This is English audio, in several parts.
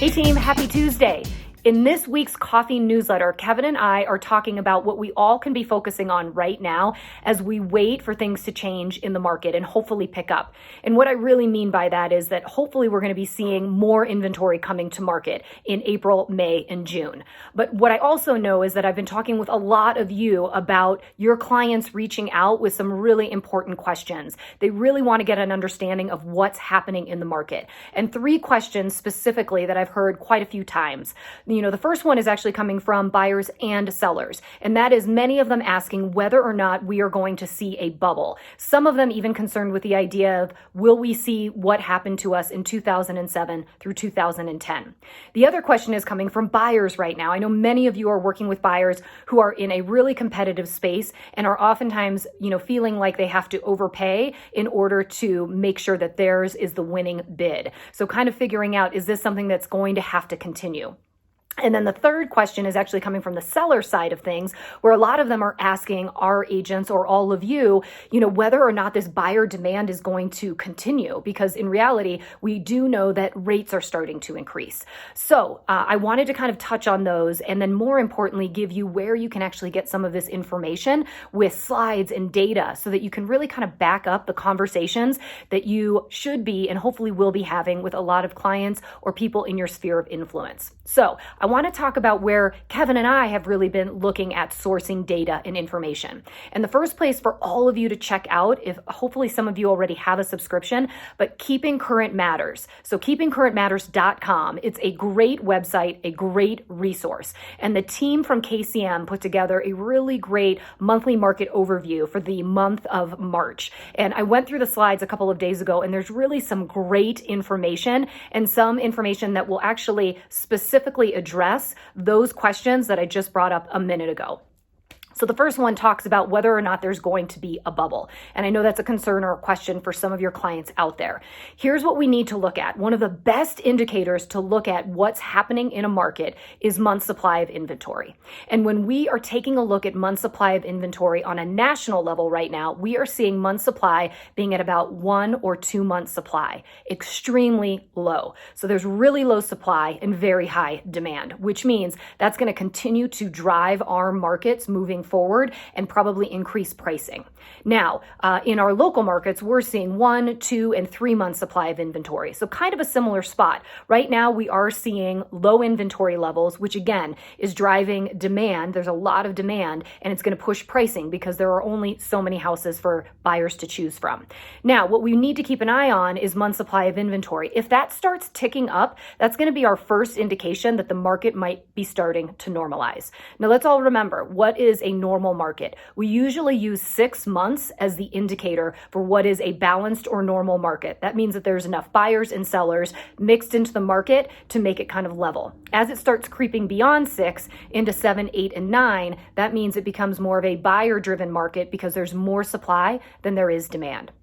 Hey team, happy Tuesday. In this week's coffee newsletter, Kevin and I are talking about what we all can be focusing on right now as we wait for things to change in the market and hopefully pick up. And what I really mean by that is that hopefully we're going to be seeing more inventory coming to market in April, May, and June. But what I also know is that I've been talking with a lot of you about your clients reaching out with some really important questions. They really want to get an understanding of what's happening in the market. And 3 questions specifically that I've heard quite a few times. The first one is actually coming from buyers and sellers, and that is many of them asking whether or not we are going to see a bubble. Some of them even concerned with the idea of, will we see what happened to us in 2007 through 2010? The other question is coming from buyers right now. I know many of you are working with buyers who are in a really competitive space and are oftentimes, feeling like they have to overpay in order to make sure that theirs is the winning bid. So kind of figuring out, is this something that's going to have to continue? And then the third question is actually coming from the seller side of things, where a lot of them are asking our agents or all of you, whether or not this buyer demand is going to continue, because in reality, we do know that rates are starting to increase. So I wanted to kind of touch on those, and then more importantly, give you where you can actually get some of this information with slides and data so that you can really kind of back up the conversations that you should be and hopefully will be having with a lot of clients or people in your sphere of influence. So I want to talk about where Kevin and I have really been looking at sourcing data and information. And the first place for all of you to check out, if hopefully some of you already have a subscription, but Keeping Current Matters. So keepingcurrentmatters.com. It's a great website, a great resource. And the team from KCM put together a really great monthly market overview for the month of March. And I went through the slides a couple of days ago, and there's really some great information and some information that will actually specifically address those questions that I just brought up a minute ago. So the first one talks about whether or not there's going to be a bubble. And I know that's a concern or a question for some of your clients out there. Here's what we need to look at. One of the best indicators to look at what's happening in a market is month supply of inventory. And when we are taking a look at month supply of inventory on a national level right now, we are seeing month supply being at about 1 or 2 months supply, extremely low. So there's really low supply and very high demand, which means that's going to continue to drive our markets moving forward and probably increase pricing. Now, in our local markets, we're seeing 1, 2, and 3 months supply of inventory. So kind of a similar spot. Right now, we are seeing low inventory levels, which again is driving demand. There's a lot of demand, and it's going to push pricing because there are only so many houses for buyers to choose from. Now, what we need to keep an eye on is month supply of inventory. If that starts ticking up, that's going to be our first indication that the market might be starting to normalize. Now, let's all remember, what is a normal market? We usually use 6 months as the indicator for what is a balanced or normal market. That means that there's enough buyers and sellers mixed into the market to make it kind of level. As it starts creeping beyond 6 into 7, 8, and 9, that means it becomes more of a buyer-driven market because there's more supply than there is demand.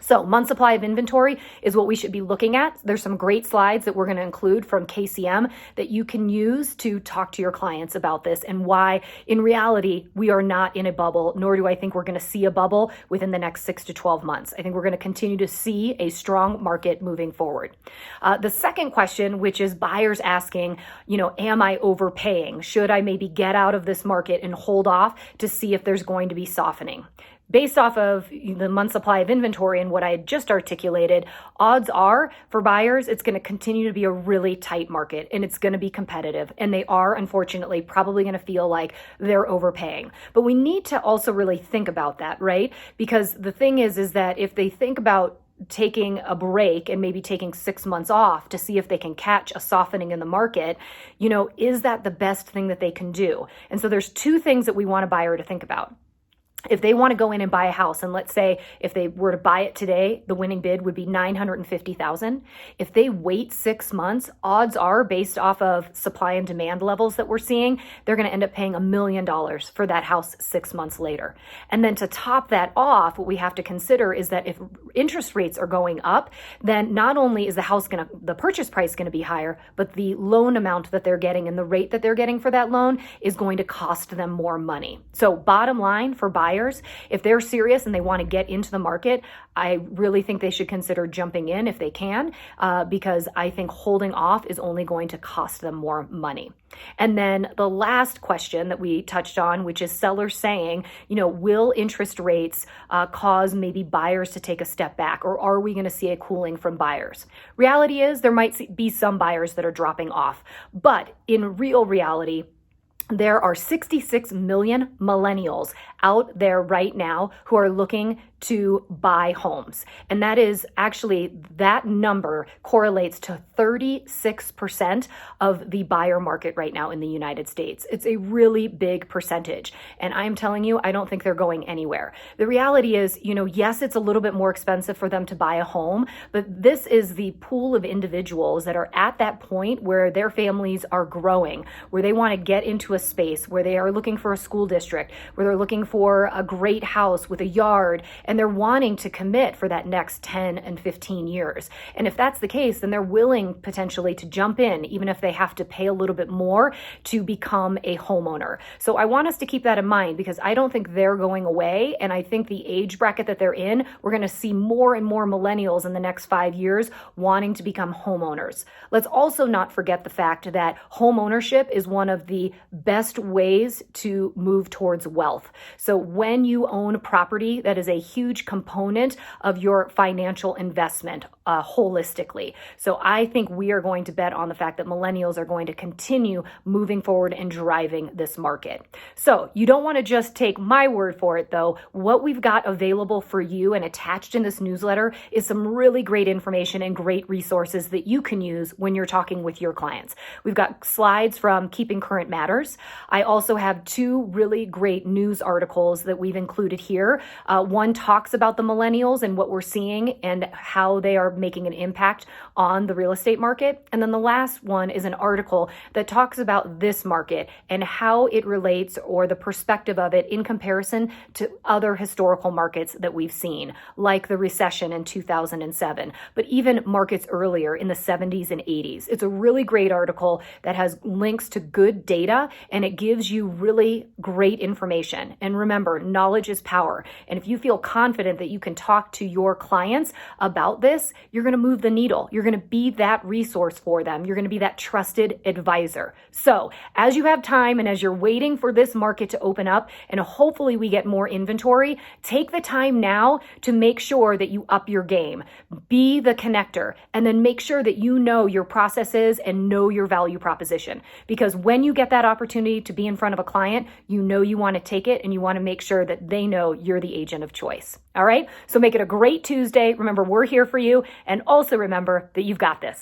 So month supply of inventory is what we should be looking at. There's some great slides that we're going to include from KCM that you can use to talk to your clients about this and why, in reality, we are not in a bubble, nor do I think we're going to see a bubble within the next 6 to 12 months. I think we're going to continue to see a strong market moving forward. The second question, which is buyers asking, am I overpaying? Should I maybe get out of this market and hold off to see if there's going to be softening? Based off of the month supply of inventory and what I had just articulated, odds are for buyers, it's going to continue to be a really tight market and it's going to be competitive. And they are, unfortunately, probably going to feel like they're overpaying. But we need to also really think about that, right? Because the thing is that if they think about taking a break and maybe taking 6 months off to see if they can catch a softening in the market, is that the best thing that they can do? And so there's 2 things that we want a buyer to think about. If they want to go in and buy a house, and let's say if they were to buy it today, the winning bid would be $950,000. If they wait 6 months, odds are, based off of supply and demand levels that we're seeing, they're going to end up paying $1 million for that house 6 months later. And then to top that off, what we have to consider is that if interest rates are going up, then not only is the purchase price going to be higher, but the loan amount that they're getting and the rate that they're getting for that loan is going to cost them more money. So bottom line for buyers, buyers. If they're serious and they want to get into the market, I really think they should consider jumping in if they can, because I think holding off is only going to cost them more money. And then the last question that we touched on, which is sellers saying, will interest rates cause maybe buyers to take a step back, or are we going to see a cooling from buyers? Reality is there might be some buyers that are dropping off, but in real reality, there are 66 million millennials out there right now who are looking to buy homes. And that number correlates to 36% of the buyer market right now in the United States. It's a really big percentage. And I'm telling you, I don't think they're going anywhere. The reality is, yes, it's a little bit more expensive for them to buy a home, but this is the pool of individuals that are at that point where their families are growing, where they want to get into a space, where they are looking for a school district, where they're looking for a great house with a yard, and they're wanting to commit for that next 10 and 15 years. And if that's the case, then they're willing potentially to jump in, even if they have to pay a little bit more to become a homeowner. So I want us to keep that in mind, because I don't think they're going away. And I think the age bracket that they're in, we're going to see more and more millennials in the next 5 years wanting to become homeowners. Let's also not forget the fact that home ownership is one of the best ways to move towards wealth. So when you own property, that is a huge component of your financial investment holistically. So I think we are going to bet on the fact that millennials are going to continue moving forward and driving this market. So you don't want to just take my word for it, though. What we've got available for you and attached in this newsletter is some really great information and great resources that you can use when you're talking with your clients. We've got slides from Keeping Current Matters. I also have 2 really great news articles that we've included here. One talks about the millennials and what we're seeing and how they are making an impact on the real estate market. And then the last one is an article that talks about this market and how it relates, or the perspective of it in comparison to other historical markets that we've seen, like the recession in 2007, but even markets earlier in the 70s and 80s. It's a really great article that has links to good data, and it gives you really great information. And remember, knowledge is power. And if you feel confident that you can talk to your clients about this, you're going to move the needle. You're going to be that resource for them. You're going to be that trusted advisor. So as you have time and as you're waiting for this market to open up and hopefully we get more inventory, take the time now to make sure that you up your game. Be the connector, and then make sure that you know your processes and know your value proposition. Because when you get that opportunity to be in front of a client, you want to take it, and you want to make sure that they know you're the agent of choice. All right? So make it a great Tuesday. Remember, we're here for you. And also remember that you've got this.